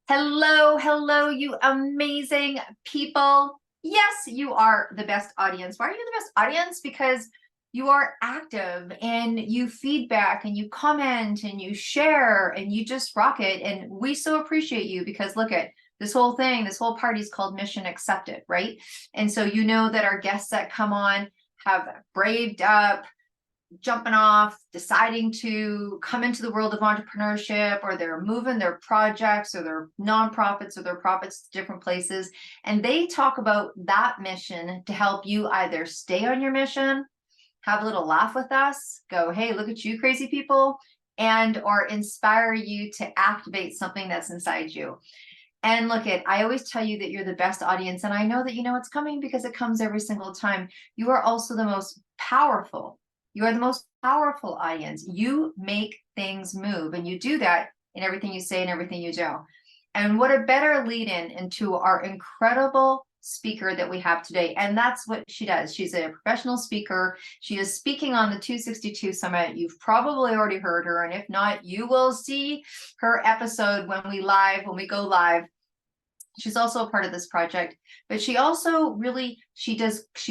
Hello, hello, you amazing people. Yes, you are the best audience. Why are you the best audience? Because you are active and you feedback and you comment and you share and you just rock it. And we so appreciate you because look at this whole thing, this whole party is called Mission Accepted, right? And so you know that our guests that come on have braved up, jumping off, deciding to come into the world of entrepreneurship, or they're moving their projects or their nonprofits or their profits to different places. And they talk about that mission to help you either stay on your mission, have a little laugh with us, go, hey, look at you crazy people, and or inspire you to activate something that's inside you. And look at, I always tell you that you're the best audience, and I know that you know it's coming because it comes every single time. You are also the most powerful. You are the most powerful audience. You make things move, and you do that in everything you say and everything you do. And what a better lead in into our incredible speaker that we have today. And that's what she does. She's a professional speaker. She is speaking on the 262 Summit. You've probably already heard her. And if not, you will see her episode when we go live. She's also a part of this project, but she also really, she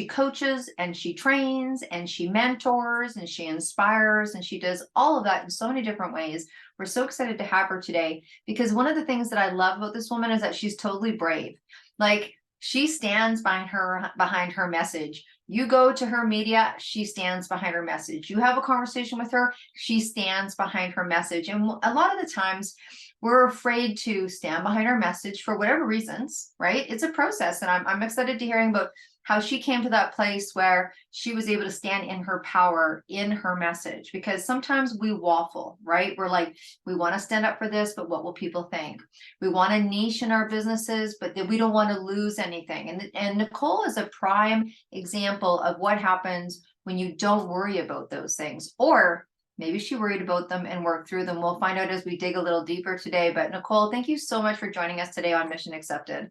coaches and she trains and she mentors and she inspires and she does all of that in so many different ways. We're so excited to have her today because one of the things that I love about this woman is that she's totally brave. Like, she stands behind her message. You go to her media, she stands behind her message. You have a conversation with her, she stands behind her message. And a lot of the times we're afraid to stand behind our message for whatever reasons, right? It's a process. And I'm excited to hearing about how she came to that place where she was able to stand in her power, in her message, because sometimes we waffle, right? We're like, we want to stand up for this, but what will people think? We want to niche in our businesses, but we don't want to lose anything. And Nicole is a prime example of what happens when you don't worry about those things, or maybe she worried about them and worked through them. We'll find out as we dig a little deeper today. But Nicole, thank you so much for joining us today on Mission Accepted.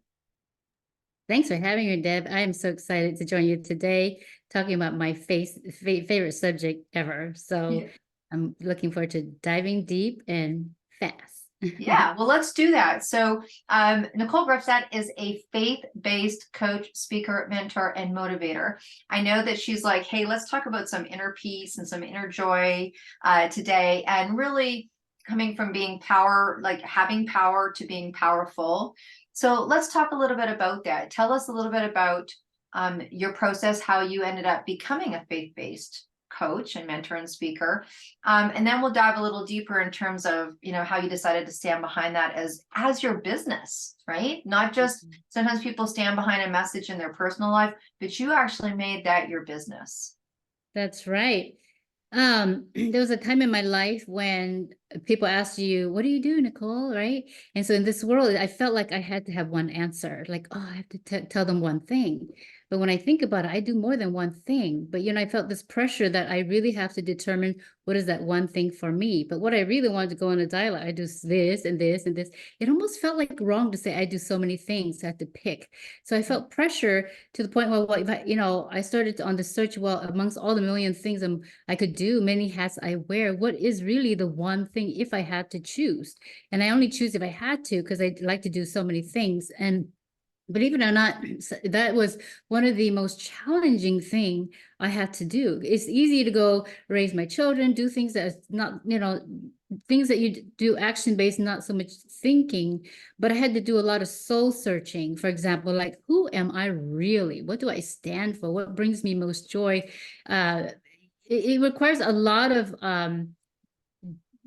Thanks for having me, Deb. I am so excited to join you today, talking about my favorite subject ever. So I'm looking forward to diving deep and fast. Yeah, well, let's do that. So Nicole Gribstad is a faith-based coach, speaker, mentor, and motivator. I know that she's like, hey, let's talk about some inner peace and some inner joy today, and really coming from being power, like having power, to being powerful. So let's talk a little bit about that. Tell us a little bit about your process, how you ended up becoming a faith-based coach and mentor and speaker, and then we'll dive a little deeper in terms of, you know, how you decided to stand behind that as your business, right? Not just, sometimes people stand behind a message in their personal life, but you actually made that your business. That's right. There was a time in my life when people asked you, what do you do, Nicole? Right. And so in this world, I felt like I had to have one answer, like, oh, I have to tell them one thing. But when I think about it, I do more than one thing. But, I felt this pressure that I really have to determine what is that one thing for me. But what I really wanted to go on a dialogue, I do this and this and this. It almost felt like wrong to say I do so many things. I had to pick. So I felt pressure to the point where, I started on the search, well, amongst all the million things I could do, many hats I wear, what is really the one thing if I had to choose? And I only choose if I had to, because I like to do so many things. And believe it or not, that was one of the most challenging thing I had to do. It's easy to go raise my children, do things that not, things that you do action-based, not so much thinking, but I had to do a lot of soul searching. For example, like, who am I really? What do I stand for? What brings me most joy? It requires a lot of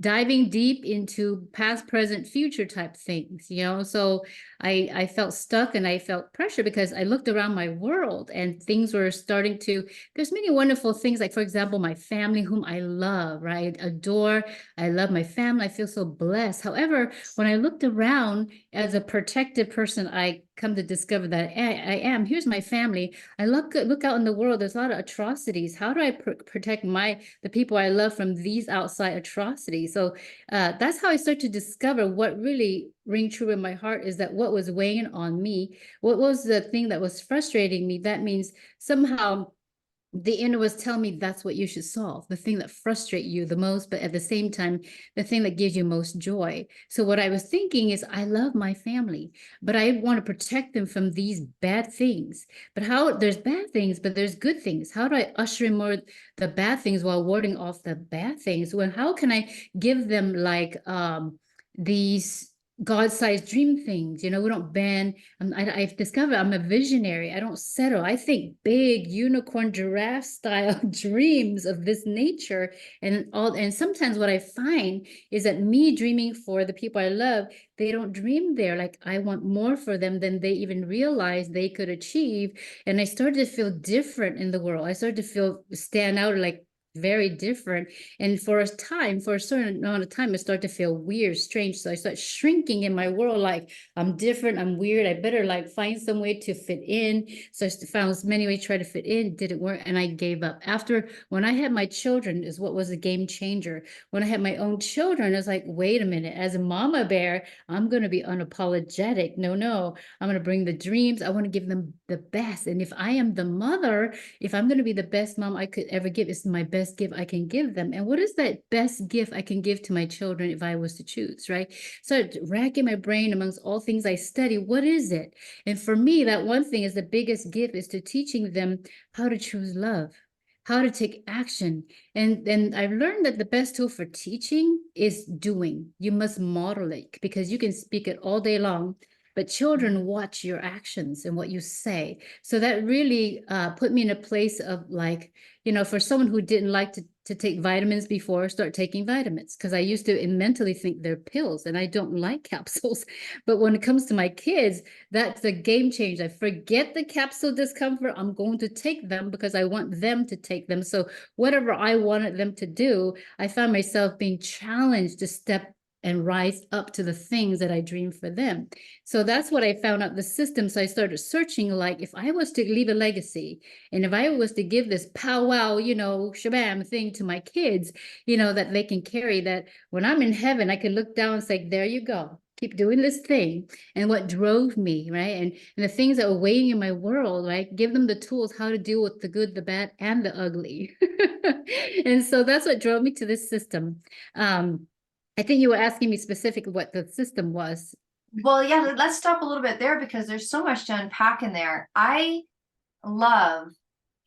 diving deep into past, present, future type things, so I felt stuck and I felt pressure because I looked around my world and things were starting to, there's many wonderful things, like, for example, my family, whom I love, right? Adore. I love my family. I feel so blessed. However, when I looked around as a protective person, I come to discover that I am. Here's my family. I look out in the world. There's a lot of atrocities. How do I protect the people I love from these outside atrocities? So that's how I start to discover what really ring true in my heart is that what was weighing on me, what was the thing that was frustrating me. That means somehow the inner was telling me that's what you should solve, the thing that frustrates you the most, but at the same time, the thing that gives you most joy. So what I was thinking is, I love my family, but I want to protect them from these bad things. But how, there's bad things, but there's good things. How do I usher in more the bad things while warding off the bad things? Well, how can I give them like these God-sized dream things? You know, we don't ban. I've discovered I'm a visionary. I don't settle. I think big unicorn giraffe style dreams of this nature, and all. And sometimes what I find is that me dreaming for the people I love, they don't dream there. Like I want more for them than they even realize they could achieve. And I started to feel different in the world. I started to feel stand out, like very different. And for a time, for a certain amount of time, I start to feel weird, strange. So I start shrinking in my world, like I'm different, I'm weird. I better like find some way to fit in. So I found many ways to try to fit in, didn't work, and I gave up. After, when I had my children, is what was a game changer. When I had my own children, I was like, wait a minute, as a mama bear, I'm gonna be unapologetic. No, I'm gonna bring the dreams. I want to give them the best. And if I am the mother, if I'm gonna be the best mom I could ever give, it's my best gift I can give them. And what is that best gift I can give to my children if I was to choose, right? So racking my brain amongst all things I study, what is it? And for me, that one thing is the biggest gift is to teaching them how to choose love, how to take action. And I've learned that the best tool for teaching is doing. You must model it, because you can speak it all day long, but children watch your actions and what you say. So that really put me in a place of like, you know, for someone who didn't like to take vitamins before, start taking vitamins, because I used to mentally think they're pills and I don't like capsules. But when it comes to my kids, that's a game changer. I forget the capsule discomfort. I'm going to take them because I want them to take them. So whatever I wanted them to do, I found myself being challenged to step and rise up to the things that I dreamed for them. So that's what I found out the system. So I started searching, like, if I was to leave a legacy, and if I was to give this powwow, you know, shabam thing to my kids, you know, that they can carry, that when I'm in heaven, I can look down and say, there you go. Keep doing this thing. And what drove me, right? And the things that were weighing in my world, right? Give them the tools how to deal with the good, the bad, and the ugly. And so that's what drove me to this system. I think you were asking me specifically what the system was. Well, yeah, let's stop a little bit there because there's so much to unpack in there. I love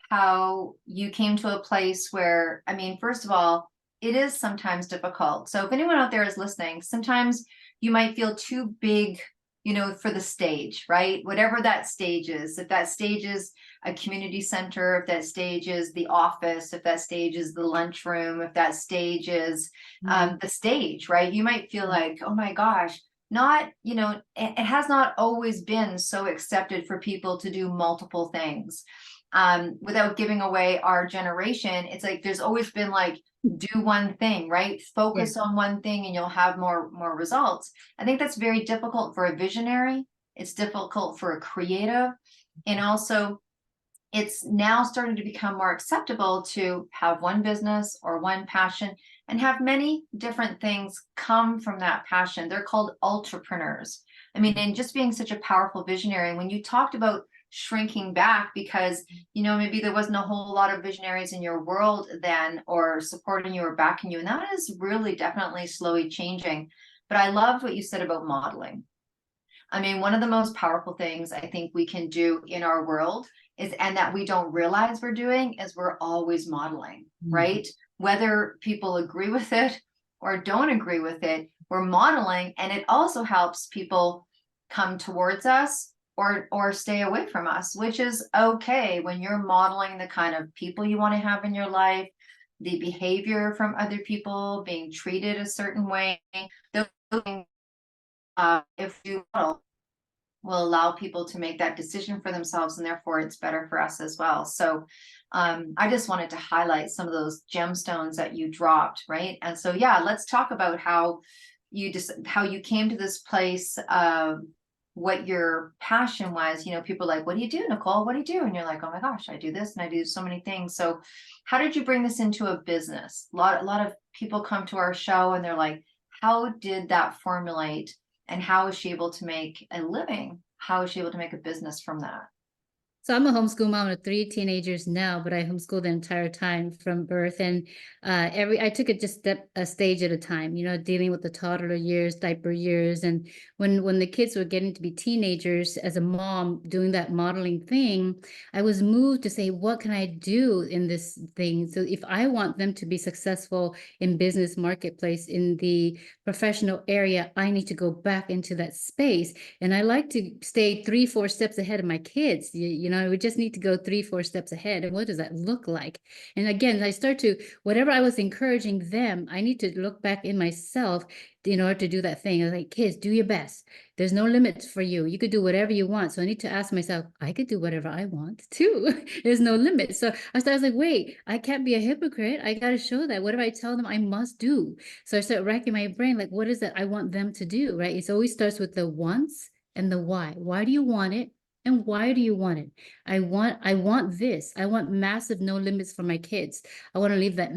how you came to a place where, I mean, first of all, it is sometimes difficult. So if anyone out there is listening, sometimes you might feel too big, you know, for the stage, right? Whatever that stage is, if that stage is a community center, if that stage is the office, if that stage is the lunchroom, if that stage is the stage, right? You might feel like, oh my gosh, not, you know, it has not always been so accepted for people to do multiple things. Without giving away our generation, it's like there's always been like, do one thing, right? Focus on one thing and you'll have more results. I think that's very difficult for a visionary. It's difficult for a creative. And also it's now starting to become more acceptable to have one business or one passion and have many different things come from that passion. They're called entrepreneurs. I mean, and just being such a powerful visionary, when you talked about shrinking back because, you know, maybe there wasn't a whole lot of visionaries in your world then or supporting you or backing you, and that is really definitely slowly changing. But I loved what you said about modeling. I mean, one of the most powerful things I think we can do in our world is, and that we don't realize we're doing, is we're always modeling, right? Whether people agree with it or don't agree with it, we're modeling, and it also helps people come towards us or stay away from us, which is okay when you're modeling the kind of people you want to have in your life, the behavior from other people, being treated a certain way. Those things, if you model, will allow people to make that decision for themselves, and therefore it's better for us as well. So I just wanted to highlight some of those gemstones that you dropped, right? And so yeah, let's talk about how you came to this place of what your passion was. You know, people are like, what do you do, Nicole? What do you do? And you're like, oh my gosh, I do this and I do so many things. So how did you bring this into a business? A lot of people come to our show and they're like, how did that formulate? And how is she able to make a living? How is she able to make a business from that? So I'm a homeschool mom of 3 teenagers now, but I homeschooled the entire time from birth. And I took it just a stage at a time, dealing with the toddler years, diaper years. And when the kids were getting to be teenagers, as a mom doing that modeling thing, I was moved to say, what can I do in this thing? So if I want them to be successful in business marketplace, in the professional area, I need to go back into that space. And I like to stay 3-4 steps ahead of my kids. We just need to go 3-4 steps ahead. And what does that look like? And again, whatever I was encouraging them, I need to look back in myself in order to do that thing. I was like, kids, do your best. There's no limits for you. You could do whatever you want. So I need to ask myself, I could do whatever I want too. There's no limit. So I was like, wait, I can't be a hypocrite. I got to show that. Whatever I tell them, I must do. So I started racking my brain, like, what is it I want them to do, right? It always starts with the wants and the why. Why do you want it? And why do you want it? I want this. I want massive no limits for my kids. I want to leave that,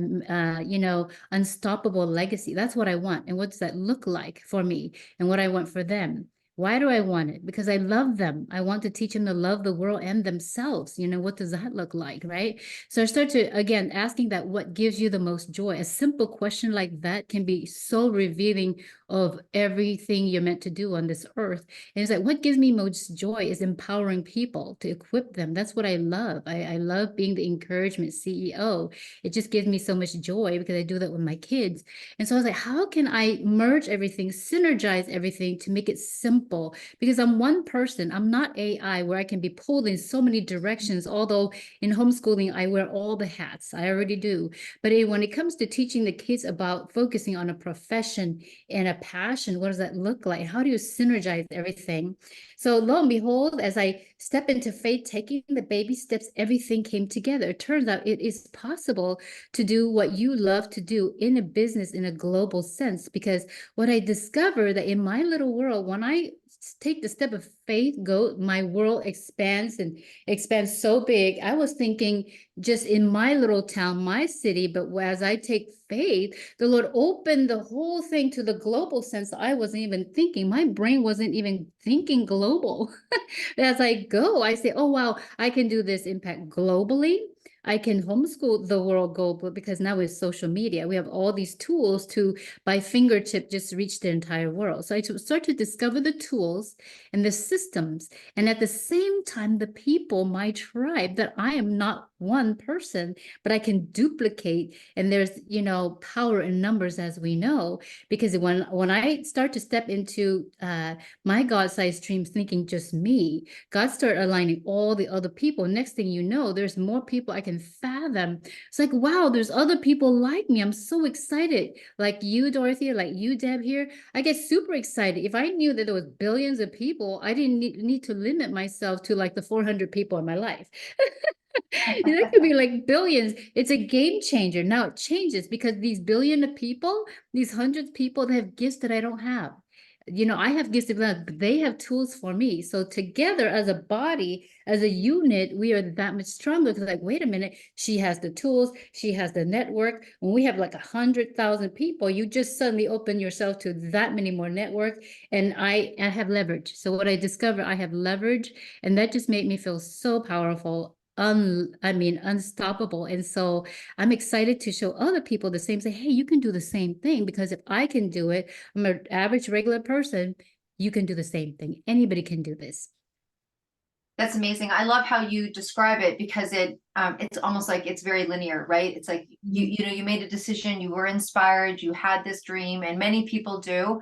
unstoppable legacy. That's what I want. And what does that look like for me and what I want for them? Why do I want it? Because I love them. I want to teach them to love the world and themselves. What does that look like, right? So I start to, again, asking that what gives you the most joy? A simple question like that can be so revealing of everything you're meant to do on this earth. And it's like, what gives me most joy is empowering people, to equip them. That's what I love. I love being the encouragement CEO. It just gives me so much joy because I do that with my kids. And so I was like, how can I merge everything, synergize everything to make it simple? Because I'm one person. I'm not AI where I can be pulled in so many directions. Although in homeschooling, I wear all the hats. I already do. But when it comes to teaching the kids about focusing on a profession and a passion, what does that look like? How do you synergize everything? So lo and behold, as I step into faith, taking the baby steps, everything came together. It turns out it is possible to do what you love to do in a business in a global sense. Because what I discovered that in my little world, when I take the step of faith, my world expands and expands so big. I was thinking just in my little town, my city, but as I take faith, the Lord opened the whole thing to the global sense. I wasn't even thinking. My brain wasn't even thinking global. As I go, I say, oh, wow, I can do this impact globally. I can homeschool the world global because now with social media, we have all these tools to, by fingertip, just reach the entire world. So I start to discover the tools and the systems. And at the same time, the people, my tribe, that I am not one person, but I can duplicate. And there's, power in numbers, as we know, because when I start to step into my God-sized dreams, thinking just me, God started aligning all the other people. Next thing you know, there's more people I can fathom. It's like, wow, there's other people like me. I'm so excited. Like you, Dorothy, like you, Deb here. I get super excited. If I knew that there was billions of people, I didn't need to limit myself to like the 400 people in my life. That could be like billions. It's a game changer. Now it changes because these billion of people, these hundreds of people, they have gifts that I don't have. I have gifts, but they have tools for me. So together as a body, as a unit, we are that much stronger. Because like, wait a minute, she has the tools, she has the network. When we have like 100,000 people, you just suddenly open yourself to that many more networks. And I have leverage. So what I discovered, I have leverage, and that just made me feel so powerful. Unstoppable. And so I'm excited to show other people the same, say, hey, you can do the same thing, because if I can do it, I'm an average regular person, you can do the same thing. Anybody can do this. That's amazing. I love how you describe it, because it's almost like it's very linear, right? It's like you made a decision, you were inspired, you had this dream, and many people do.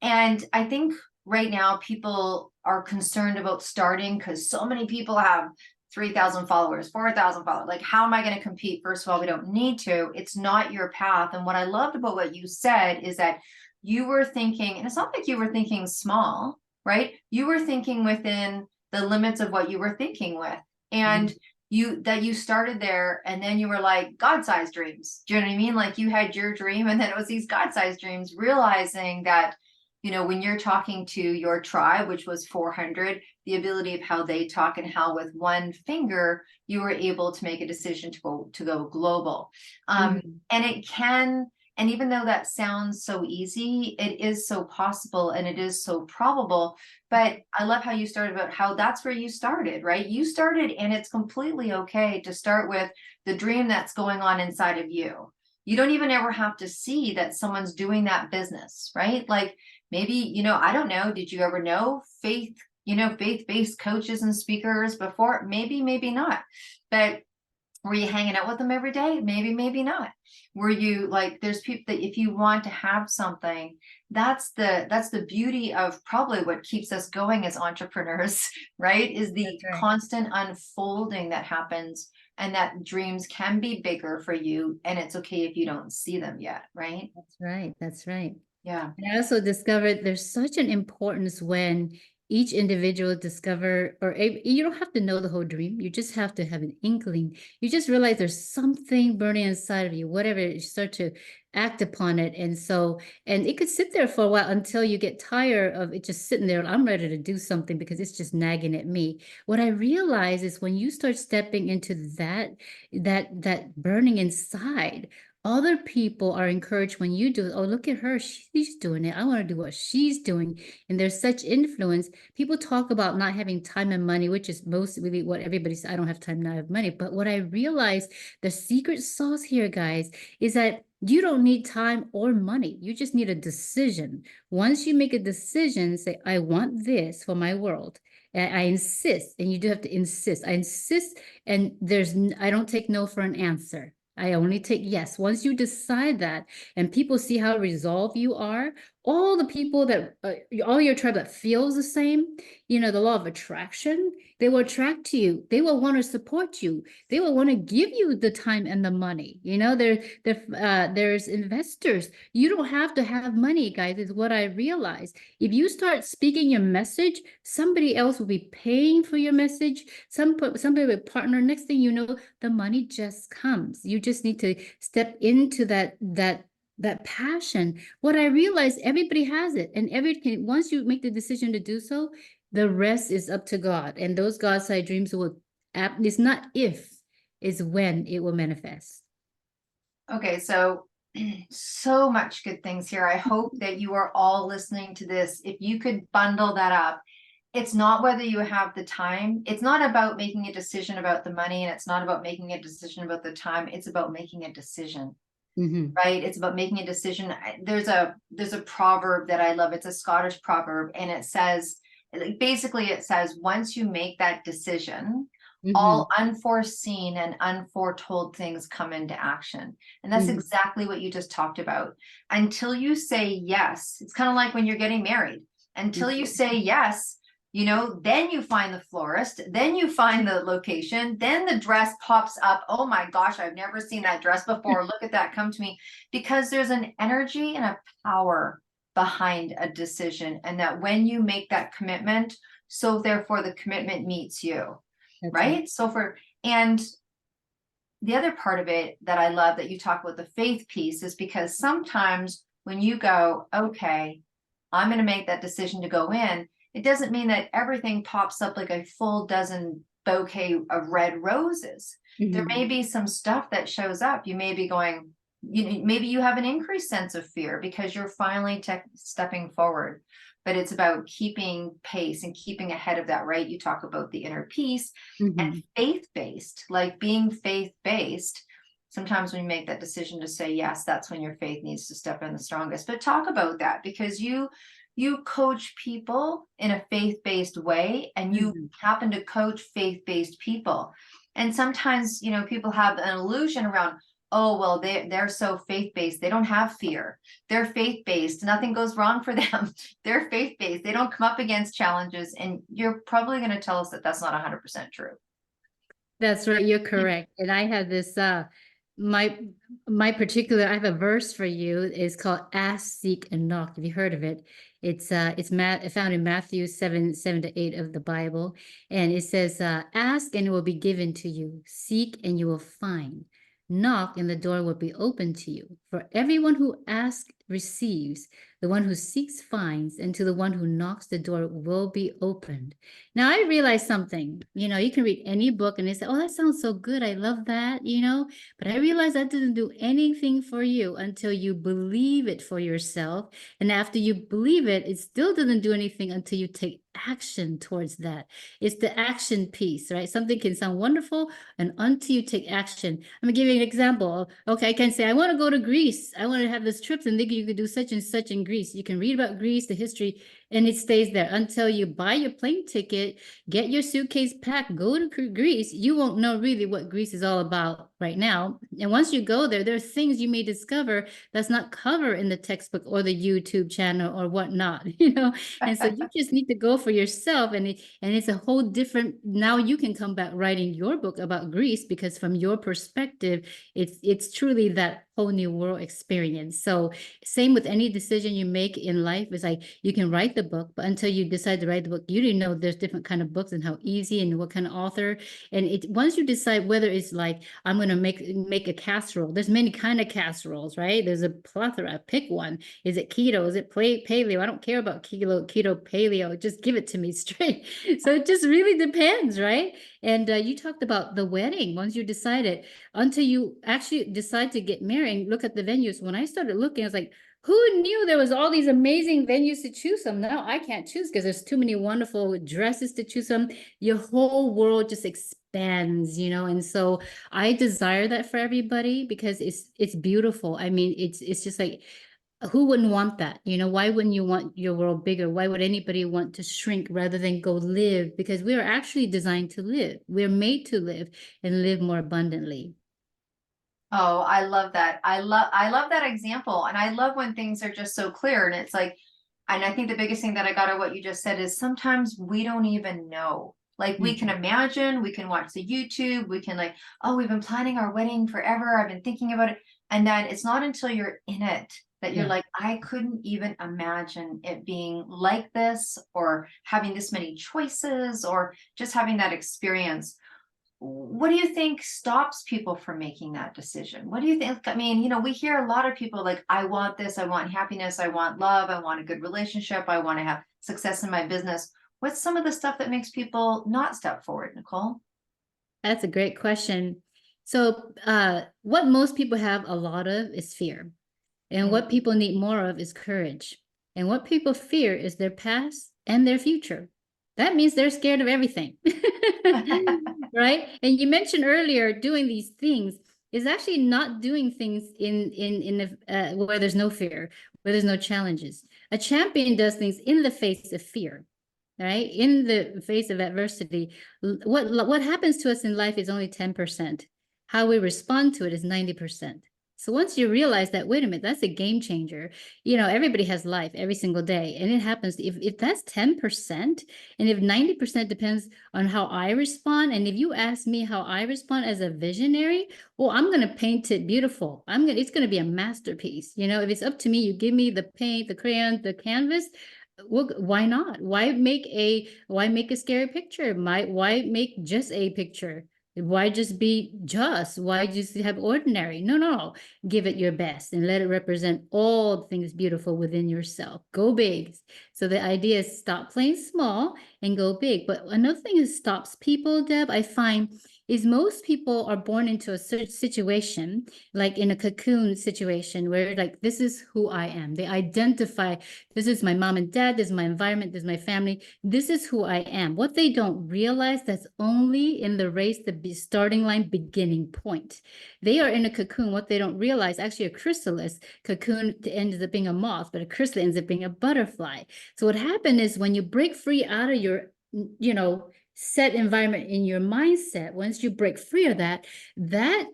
And I think right now people are concerned about starting because so many people have 3,000 followers, 4,000 followers. Like, how am I going to compete? First of all, we don't need to. It's not your path. And what I loved about what you said is that you were thinking, and it's not like you were thinking small, right? You were thinking within the limits of what you were thinking with. And you started there, and then you were like, God-sized dreams. Do you know what I mean? Like, you had your dream, and then it was these God-sized dreams, realizing that, when you're talking to your tribe, which was 400, the ability of how they talk, and how with one finger you were able to make a decision to go global. And And even though that sounds so easy, it is so possible and it is so probable. But I love how you started about how that's where you started, right? You started, and it's completely okay to start with the dream that's going on inside of you. You don't even ever have to see that someone's doing that business, right? Like maybe, I don't know, did you ever know faith-based coaches and speakers before? Maybe, maybe not. But were you hanging out with them every day? Maybe, maybe not. Were you like, there's people that if you want to have something, that's the beauty of probably what keeps us going as entrepreneurs, right? Is the That's right. constant unfolding that happens, and that dreams can be bigger for you, and it's okay if you don't see them yet, right? That's right. That's right. Yeah. And I also discovered there's such an importance when each individual discover, or you don't have to know the whole dream. You just have to have an inkling. You just realize there's something burning inside of you, whatever, you start to act upon it. And it could sit there for a while until you get tired of it just sitting there. I'm ready to do something because it's just nagging at me. What I realize is when you start stepping into that burning inside, other people are encouraged when you do it. Oh, look at her. She's doing it. I want to do what she's doing. And there's such influence. People talk about not having time and money, which is mostly what everybody says. I don't have time, now I have money. But what I realized, the secret sauce here, guys, is that you don't need time or money. You just need a decision. Once you make a decision, say, I want this for my world. I insist, and you do have to insist. I insist, and I don't take no for an answer. I only take yes. Once you decide that, and people see how resolved you are, all the people that, all your tribe that feels the same, the law of attraction, they will attract to you. They will want to support you. They will want to give you the time and the money. There's investors. You don't have to have money, guys, is what I realized. If you start speaking your message, somebody else will be paying for your message. Somebody will partner. Next thing you know, the money just comes. You just need to step into that passion. What I realized, everybody has it, and once you make the decision to do so, the rest is up to God. And those God-side dreams it's not if, it's when it will manifest. Okay, so so much good things here. I hope that you are all listening to this. If you could bundle that up, it's not whether you have the time. It's not about making a decision about the money, and it's not about making a decision about the time. It's about making a decision, right? It's about making a decision. There's a proverb that I love. It's a Scottish proverb, and it says, basically, it says, once you make that decision, all unforeseen and unforetold things come into action. And that's exactly what you just talked about. Until you say yes, it's kind of like when you're getting married. Until you say yes, then you find the florist, then you find the location, then the dress pops up. Oh my gosh, I've never seen that dress before. Look at that, come to me. Because there's an energy and a power behind a decision. And that when you make that commitment, so therefore the commitment meets you. That's right? And the other part of it that I love that you talk about, the faith piece, is because sometimes when you go, okay, I'm going to make that decision to go in, it doesn't mean that everything pops up like a full dozen bouquet of red roses. There may be some stuff that shows up. You may be going, maybe you have an increased sense of fear because you're finally stepping forward. But it's about keeping pace and keeping ahead of that, right? You talk about the inner peace and faith-based, like being faith-based. Sometimes when you make that decision to say yes, that's when your faith needs to step in the strongest. But talk about that, because you coach people in a faith-based way, and you happen to coach faith-based people. And sometimes, people have an illusion around, oh, well, they're so faith-based, they don't have fear. They're faith-based, nothing goes wrong for them. They're faith-based, they don't come up against challenges. And you're probably going to tell us that that's not 100% true. That's right, you're correct. And I have this my particular, I have a verse for you. It's called Ask, Seek, and Knock. Have you heard of it? It's found in Matthew 7:7-8 of the Bible. And it says, ask and it will be given to you. Seek and you will find. Knock and the door will be open to you. For everyone who asks receives, the one who seeks finds, and to the one who knocks the door will be opened. Now I realized something, you can read any book and they say, oh, that sounds so good. I love that, but I realized that doesn't do anything for you until you believe it for yourself. And after you believe it, it still doesn't do anything until you take action towards that. It's the action piece, right? Something can sound wonderful, and until you take action. I'm gonna give you an example. Okay, I can say, I want to go to Greece. I want to have this trip, and think you could do such and such in Greece. You can read about Greece, the history, and it stays there until you buy your plane ticket, get your suitcase packed, go to Greece. You won't know really what Greece is all about right now. And once you go there, there are things you may discover that's not covered in the textbook or the YouTube channel or whatnot, And so you just need to go for yourself, and it's a whole different. Now you can come back writing your book about Greece, because from your perspective, it's truly that whole new world experience. So same with any decision you make in life, is like you can write the book, but until you decide to write the book, you didn't know there's different kind of books and how easy and what kind of author. And once you decide whether it's like, I'm going to make a casserole, there's many kind of casseroles, right? There's a plethora. Pick one. Is it keto? Is it paleo? I don't care about keto, paleo. Just give it to me straight. So it just really depends, right? And you talked about the wedding. Once you decide it, until you actually decide to get married and look at the venues. When I started looking, I was like, who knew there was all these amazing venues to choose from? Now I can't choose because there's too many wonderful dresses to choose from. Your whole world just expands, and so I desire that for everybody, because it's beautiful. I mean, it's just like, who wouldn't want that? Why wouldn't you want your world bigger? Why would anybody want to shrink rather than go live? Because we are actually designed to live. We're made to live and live more abundantly. Oh, I love that. I love that example. And I love when things are just so clear. And it's like, and I think the biggest thing that I got out of what you just said is sometimes we don't even know. Like we can imagine, we can watch the YouTube, we can like, oh, we've been planning our wedding forever. I've been thinking about it. And then it's not until you're in it that you're like, I couldn't even imagine it being like this, or having this many choices, or just having that experience. What do you think stops people from making that decision? What do you think? I mean, we hear a lot of people like, I want this, I want happiness, I want love, I want a good relationship, I want to have success in my business. What's some of the stuff that makes people not step forward, Nicole? That's a great question. So what most people have a lot of is fear. And what people need more of is courage. And what people fear is their past and their future. That means they're scared of everything. Right? And you mentioned earlier, doing these things is actually not doing things where there's no fear, where there's no challenges. A champion does things in the face of fear, right? In the face of adversity. What happens to us in life is only 10%. How we respond to it is 90%. So once you realize that, wait a minute, that's a game changer. Everybody has life every single day. And it happens, if that's 10%, and if 90% depends on how I respond, and if you ask me how I respond as a visionary, well, I'm going to paint it beautiful. It's going to be a masterpiece. If it's up to me, you give me the paint, the crayon, the canvas. Well, why not? Why make a scary picture? Why make just a picture? Why just be just? Why just have ordinary? No. Give it your best and let it represent all things beautiful within yourself. Go big. So the idea is stop playing small and go big. But another thing that stops people, Deb, I find, is most people are born into a certain situation, like in a cocoon situation, where like, this is who I am. They identify, this is my mom and dad, this is my environment, this is my family, this is who I am. What they don't realize, that's only in the race, the starting line, beginning point. They are in a cocoon. What they don't realize, actually a chrysalis, cocoon ends up being a moth, but a chrysalis ends up being a butterfly. So what happened is, when you break free out of your, set environment in your mindset, once you break free of that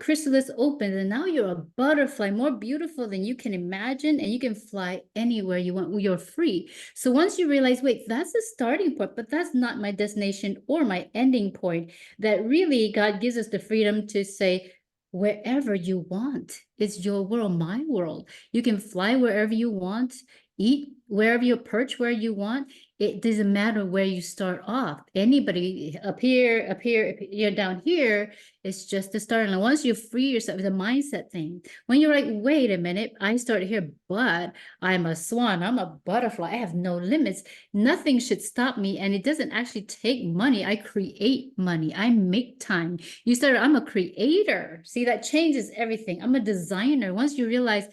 chrysalis opens, and now you're a butterfly, more beautiful than you can imagine, and you can fly anywhere you want. You're free. So once you realize, wait, that's the starting point, but that's not my destination or my ending point, that really God gives us the freedom to say, wherever you want. It's your world, my world. You can fly wherever you want. eat wherever you perch where you want. It doesn't matter where you start off. Anybody up here, you're down here, it's just the start. And once you free yourself, it's a mindset thing. When you're like, wait a minute, I started here, but I'm a swan, I'm a butterfly, I have no limits. Nothing should stop me. And it doesn't actually take money. I create money. I make time. You started, I'm a creator. See, that changes everything. I'm a designer. Once you realize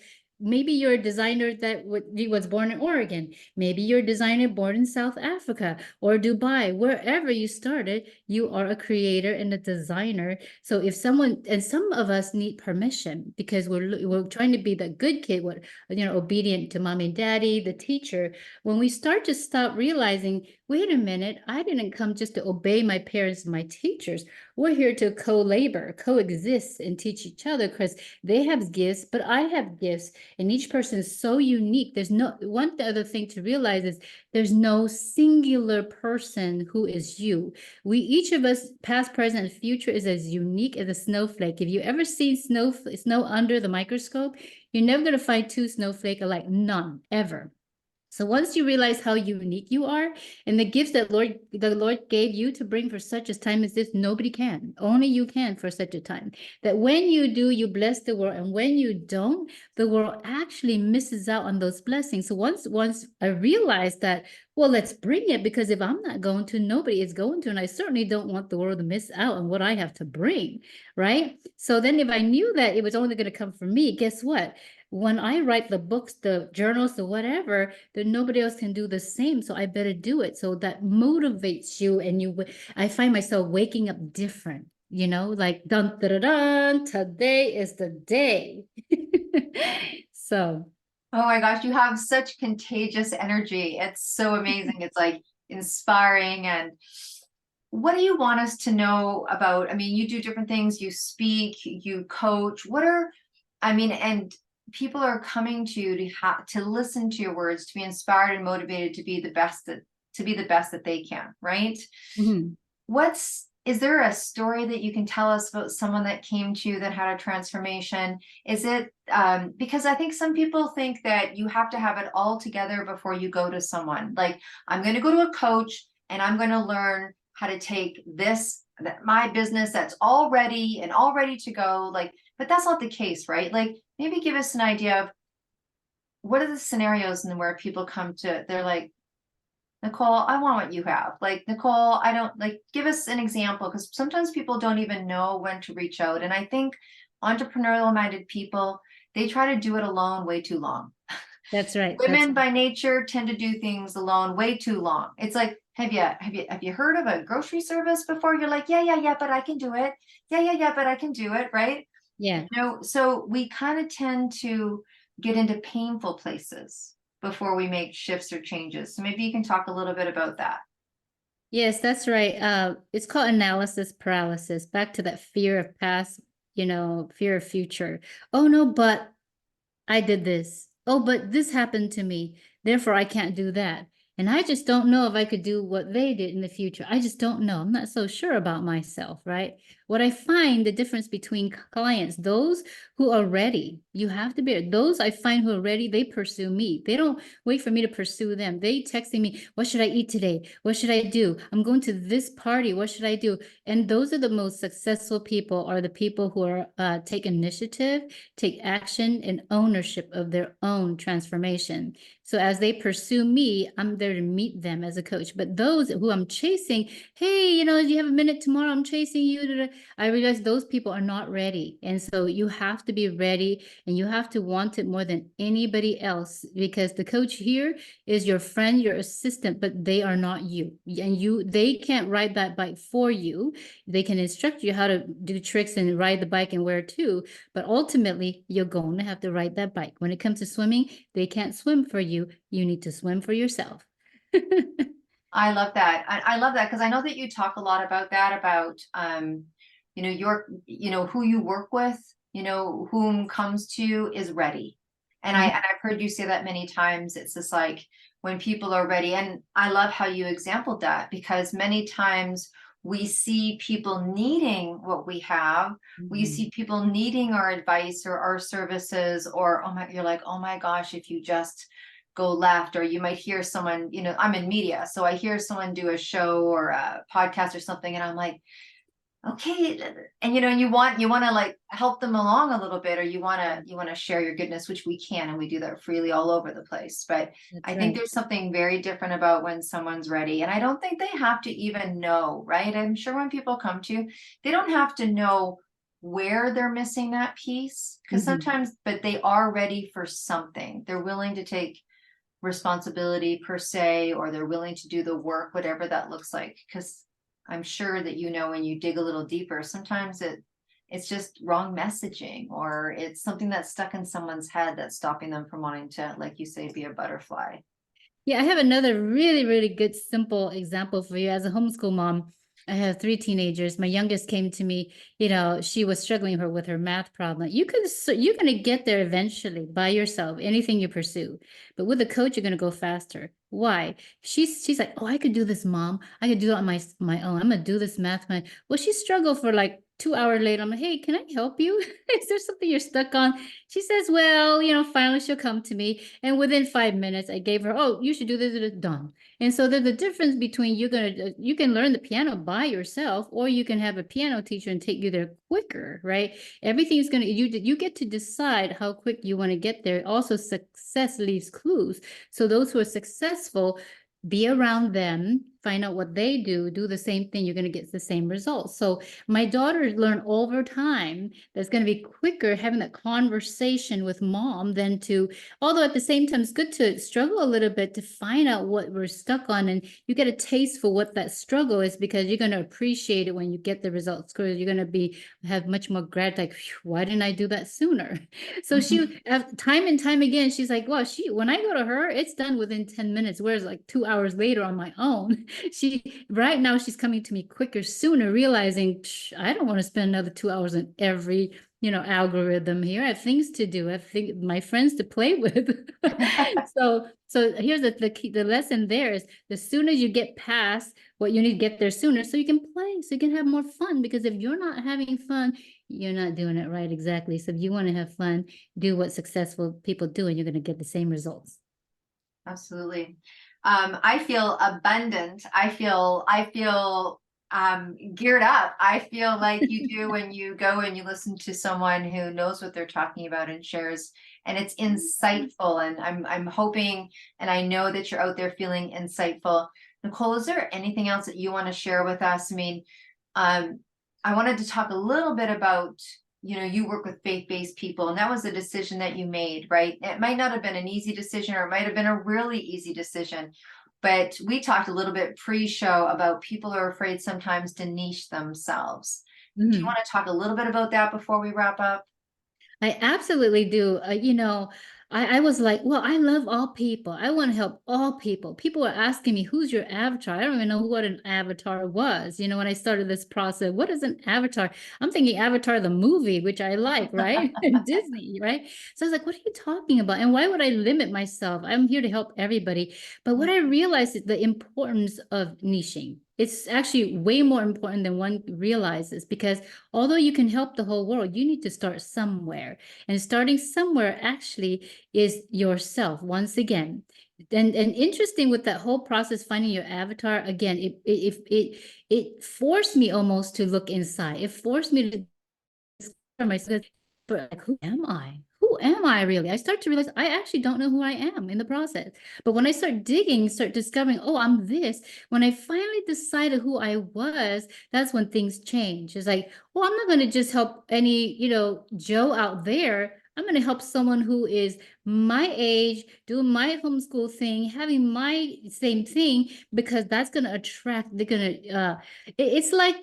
maybe you're a designer that was born in Oregon. Maybe you're a designer born in South Africa or Dubai, wherever you started, you are a creator and a designer. So if someone, and some of us need permission because we're trying to be the good kid, obedient to mommy and daddy, the teacher. When we start to stop realizing, wait a minute, I didn't come just to obey my parents and my teachers. We're here to co-labor, coexist, and teach each other because they have gifts, but I have gifts. And each person is so unique. There's no, one other thing to realize is there's no singular person who is you. We, each of us, past, present, and future, is as unique as a snowflake. If you ever see snow under the microscope, you're never going to find two snowflakes alike, none, ever. So once you realize how unique you are and the gifts that the Lord gave you to bring for such a time as this, nobody can. Only you can for such a time. That when you do, you bless the world. And when you don't, the world actually misses out on those blessings. So once I realized that, well, let's bring it, because if I'm not going to, nobody is going to. And I certainly don't want the world to miss out on what I have to bring, right? So then if I knew that it was only going to come from me, guess what? When I write the books, the journals, the whatever, then nobody else can do the same. So I better do it. So that motivates you. And I find myself waking up different, like dun, dun, dun, dun, today is the day. So. Oh my gosh, you have such contagious energy. It's so amazing. It's like inspiring. And what do you want us to know about? I mean, you do different things, you speak, you coach. And people are coming to you to listen to your words, to be inspired and motivated to be the best that they can, right? Mhm. Is there a story that you can tell us about someone that came to you that had a transformation? Is it because I think some people think that you have to have it all together before you go to someone. Like, I'm going to go to a coach and I'm going to learn how to take my business that's all ready to go. Like, but that's not the case, right? Like, maybe give us an idea of what are the scenarios and where people come to, they're like, Nicole, I want what you have. Like, Nicole, I don't, like, give us an example, because sometimes people don't even know when to reach out. And I think entrepreneurial minded people, they try to do it alone way too long. That's right. Women by nature tend to do things alone way too long. It's like, have you heard of a grocery service before? You're like, yeah, but I can do it. Yeah, but I can do it, right? Yeah. So we kind of tend to get into painful places before we make shifts or changes. So maybe you can talk a little bit about that. Yes, that's right. It's called analysis paralysis. Back to that fear of past, fear of future. Oh no, but I did this. Oh, but this happened to me. Therefore, I can't do that. And I just don't know if I could do what they did in the future. I just don't know. I'm not so sure about myself, right? What I find the difference between clients, those who are ready, you have to be, those I find who are ready, they pursue me. They don't wait for me to pursue them. They texting me, what should I eat today? What should I do? I'm going to this party. What should I do? And those are the most successful people, are the people who are take initiative, take action, and ownership of their own transformation. So as they pursue me, I'm there to meet them as a coach. But those who I'm chasing, hey, do you have a minute tomorrow? I'm chasing you. I realize those people are not ready. And so you have to be ready, and you have to want it more than anybody else, because the coach here is your friend, your assistant, but they are not you. And they can't ride that bike for you. They can instruct you how to do tricks and ride the bike and where to, but ultimately you're going to have to ride that bike. When it comes to swimming, they can't swim for you. You need to swim for yourself. I love that. I love that, because I know that you talk a lot about that, about who you work with, whom comes to you is ready. And I've heard you say that many times. It's just like, when people are ready. And I love how you exampled that, because many times we see people needing what we have. We see people needing our advice or our services, or you're like, oh my gosh, if you just go left, or you might hear someone, I'm in media, so I hear someone do a show or a podcast or something, and I'm like, okay, and you want to like help them along a little bit, or you want to share your goodness, which we can, and we do that freely all over the place. But That's I think right. there's something very different about when someone's ready, and I don't think they have to even know, right? I'm sure when people come to you, they don't have to know where they're missing that piece, because Mhm. sometimes, but they are ready for something. They're willing to take responsibility per se, or they're willing to do the work, whatever that looks like. Because I'm sure that when you dig a little deeper, sometimes it's just wrong messaging, or it's something that's stuck in someone's head that's stopping them from wanting to, like you say, be a butterfly. Yeah, I have another really, really good, simple example for you. As a homeschool mom, I have three teenagers. My youngest came to me, she was struggling with her math problem. You're going to get there eventually by yourself, anything you pursue. But with a coach, you're going to go faster. Why? She's like, oh, I could do this, mom. I could do it on my own. I'm going to do this math. Well, she struggled for like 2 hours later. I'm like, hey, can I help you? Is there something you're stuck on? She says, well, finally she'll come to me. And within 5 minutes, I gave her, oh, you should do this, done. And so there's a difference between you can learn the piano by yourself, or you can have a piano teacher and take you there quicker, right? Everything is you get to decide how quick you want to get there. Also, success leaves clues. So those who are successful, be around them, find out what they do the same thing, you're going to get the same results. So my daughters learn over time that's going to be quicker having that conversation with mom than to, although at the same time it's good to struggle a little bit to find out what we're stuck on, and you get a taste for what that struggle is, because you're going to appreciate it when you get the results, because you're going to have much more gratitude, like, why didn't I do that sooner? So time and time again, she's like, well, when I go to her, it's done within 10 minutes, whereas like 2 hours later on my own, right now she's coming to me quicker, sooner, realizing I don't want to spend another 2 hours on every algorithm here. I have things to do. I have my friends to play with. So here's the lesson there is, the sooner you get past what you need to get there sooner, so you can play, so you can have more fun. Because if you're not having fun, you're not doing it right. Exactly. So if you want to have fun, do what successful people do, and you're going to get the same results. Absolutely. I feel abundant. I feel geared up. I feel like you do when you go and you listen to someone who knows what they're talking about and shares, and it's insightful. And I'm hoping, and I know that you're out there feeling insightful. Nicole, is there anything else that you want to share with us? I mean, I wanted to talk a little bit about, you work with faith-based people, and that was a decision that you made, right? It might not have been an easy decision, or it might have been a really easy decision. But we talked a little bit pre-show about people are afraid sometimes to niche themselves. Do you Mhm. want to talk a little bit about that before we wrap up? I absolutely do. I was like, well, I love all people. I want to help all people. People were asking me, who's your avatar? I don't even know what an avatar was. When I started this process, what is an avatar? I'm thinking Avatar the movie, which I like, right? Disney, right? So I was like, what are you talking about? And why would I limit myself? I'm here to help everybody. But what I realized is the importance of niching. It's actually way more important than one realizes, because although you can help the whole world, you need to start somewhere. And starting somewhere actually is yourself once again. And interesting with that whole process, finding your avatar, again, it forced me almost to look inside. It forced me to discover myself. But like, who am I? Who am I really? I start to realize I actually don't know who I am in the process. But when I start digging, start discovering, oh, I'm this. When I finally decided who I was, that's when things change. It's like, well, I'm not going to just help any, Joe out there. I'm going to help someone who is my age, doing my homeschool thing, having my same thing, because that's going to attract, they're going to, it's like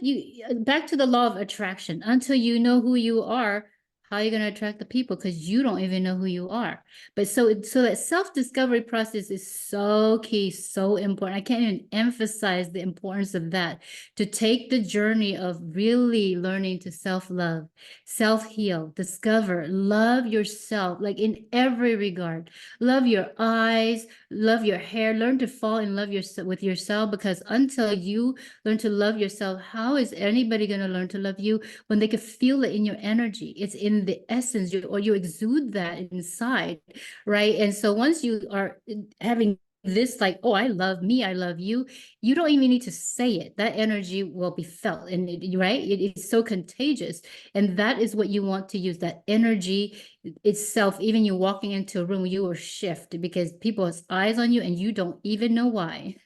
back to the law of attraction. Until you know who you are, how are you going to attract the people? Because you don't even know who you are. But so that self-discovery process is so key, so important. I can't even emphasize the importance of that, to take the journey of really learning to self-love, self-heal, discover, love yourself, like in every regard. Love your eyes, love your hair, learn to fall in love with yourself, because until you learn to love yourself, how is anybody going to learn to love you when they can feel it in your energy? It's in in the essence, or you exude that inside, right? And so once you are having this, like, oh, I love me, I love you, you don't even need to say it. That energy will be felt, and right, it is so contagious. And that is what you want to use, that energy itself. Even you walking into a room, you will shift because people's eyes on you and you don't even know why.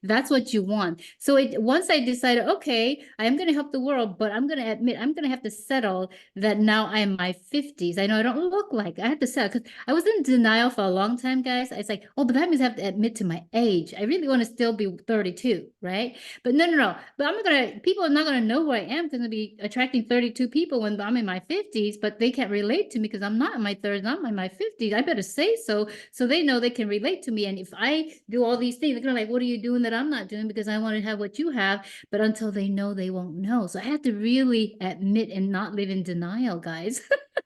That's what you want. So once I decided, okay, I am going to help the world, but I'm going to admit I'm going to have to settle that now I'm in my 50s. I know I don't look like, I have to settle, because I was in denial for a long time, guys. It's like, oh, but that means I have to admit to my age. I really want to still be 32, right? But no. But people are not going to know who I am, because I'm going to be attracting 32 people when I'm in my 50s, but they can't relate to me because I'm not in my 30s, I'm in my 50s. I better say so they know they can relate to me. And if I do all these things, they're going to like, what are you doing that I'm not doing? Because I want to have what you have. But until they know, they won't know. So I have to really admit and not live in denial, guys.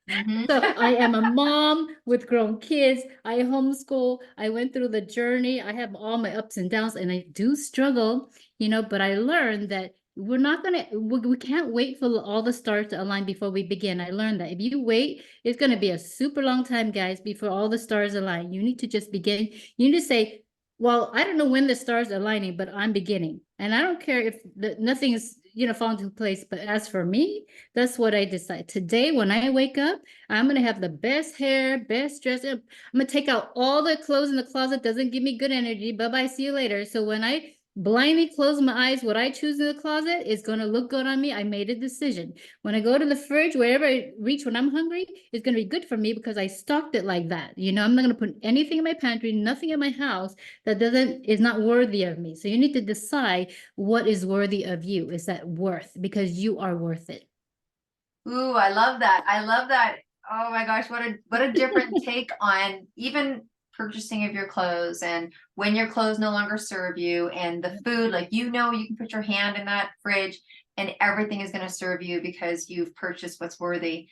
Mhm. So I am a mom with grown kids. I homeschool. I went through the journey. I have all my ups and downs, and I do struggle, but I learned that we're not going to, we can't wait for all the stars to align before we begin. I learned that if you wait, it's going to be a super long time, guys, before all the stars align. You need to just begin. You need to say, well, I don't know when the stars are aligning, but I'm beginning. And I don't care if nothing is, falling into place. But as for me, that's what I decide. Today, when I wake up, I'm going to have the best hair, best dress. I'm going to take out all the clothes in the closet. Doesn't give me good energy. Bye-bye. See you later. So when I blindly close my eyes, what I choose in the closet is going to look good on me. I made a decision. When I go to the fridge, wherever I reach when I'm hungry, it's going to be good for me because I stocked it like that. I'm not going to put anything in my pantry, nothing in my house that is not worthy of me. So you need to decide what is worthy of you. Is that worth? Because you are worth it. Ooh, I love that. I love that. Oh my gosh, what a different take on even purchasing of your clothes, and when your clothes no longer serve you, and the food, like, you can put your hand in that fridge and everything is going to serve you because you've purchased what's worthy.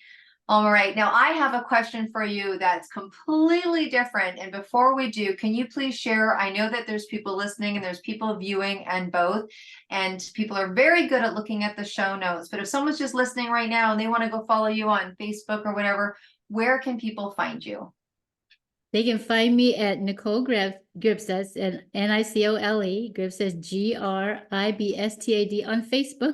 All right, now I have a question for you that's completely different. And before we do, can you please share? I know that there's people listening and there's people viewing and both, and people are very good at looking at the show notes. But if someone's just listening right now and they want to go follow you on Facebook or whatever, where can people find you? They can find me at Nicole Gribstad, and Nicole Gribstad, Gribstad on Facebook.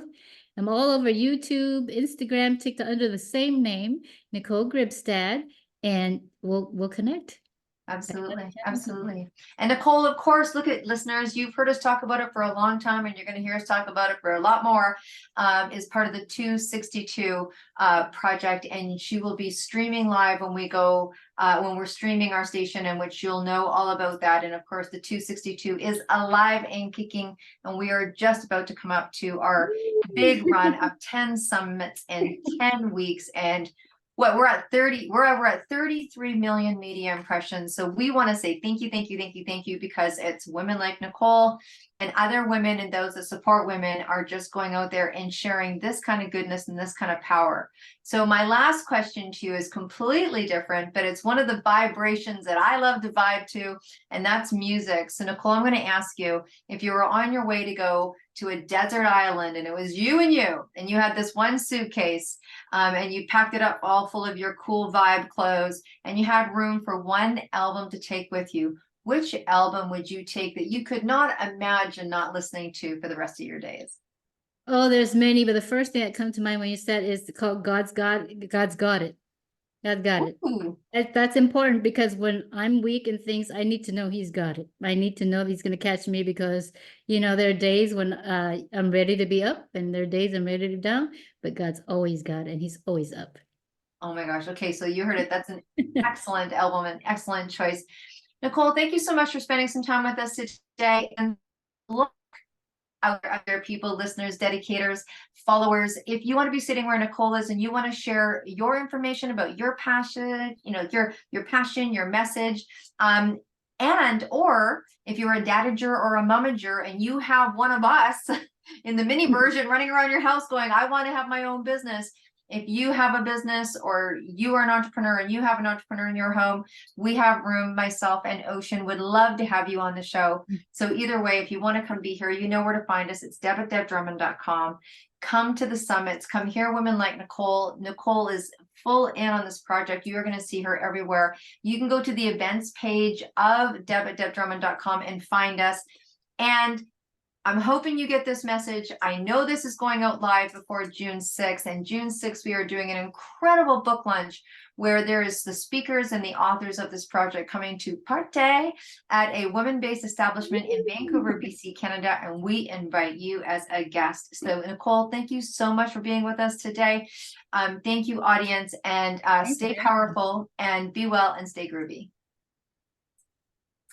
I'm all over YouTube, Instagram, TikTok under the same name, Nicole Gribstad, and we'll connect. Absolutely. Absolutely. And Nicole, of course, look at listeners, you've heard us talk about it for a long time, and you're going to hear us talk about it for a lot more, is part of the 262 project. And she will be streaming live when when we're streaming our station, in which you'll know all about that. And of course, the 262 is alive and kicking. And we are just about to come up to our big run of 10 summits in 10 weeks. And we're at 33 million media impressions. So we want to say thank you, because it's women like Nicole and other women and those that support women are just going out there and sharing this kind of goodness and this kind of power. So my last question to you is completely different, but it's one of the vibrations that I love to vibe to, and that's music. So Nicole, I'm going to ask you, if you were on your way to go to a desert island and it was you and you had this one suitcase, and you packed it up all full of your cool vibe clothes, and you had room for one album to take with you, which album would you take that you could not imagine not listening to for the rest of your days? Oh, there's many, but the first thing that comes to mind when you said is called God's Got It. God's Got It. Ooh. That's important, because when I'm weak and things, I need to know he's got it. I need to know he's going to catch me, because, there are days when I'm ready to be up, and there are days I'm ready to be down, but God's always got it, and he's always up. Oh my gosh. Okay, so you heard it. That's an excellent album, an excellent choice. Nicole, thank you so much for spending some time with us today. And look, other people, listeners, dedicators, followers, if you want to be sitting where Nicole is and you want to share your information about your passion, your passion, your message, and or if you're a dadager or a momager and you have one of us in the mini version running around your house going, I want to have my own business. If you have a business, or you are an entrepreneur and you have an entrepreneur in your home, we have room. Myself and Ocean would love to have you on the show. So either way, if you want to come be here, you know where to find us. It's deb@debdrummond.com. Come to the summits. Come hear women like Nicole. Nicole is full in on this project. You are going to see her everywhere. You can go to the events page of Deb at debdrummond.com and find us. And I'm hoping you get this message. I know this is going out live before June 6th, and June 6th, we are doing an incredible book lunch where there is the speakers and the authors of this project coming to party at a women-based establishment in Vancouver, BC, Canada, and we invite you as a guest. So Nicole, thank you so much for being with us today. Thank you, audience, and stay powerful and be well and stay groovy.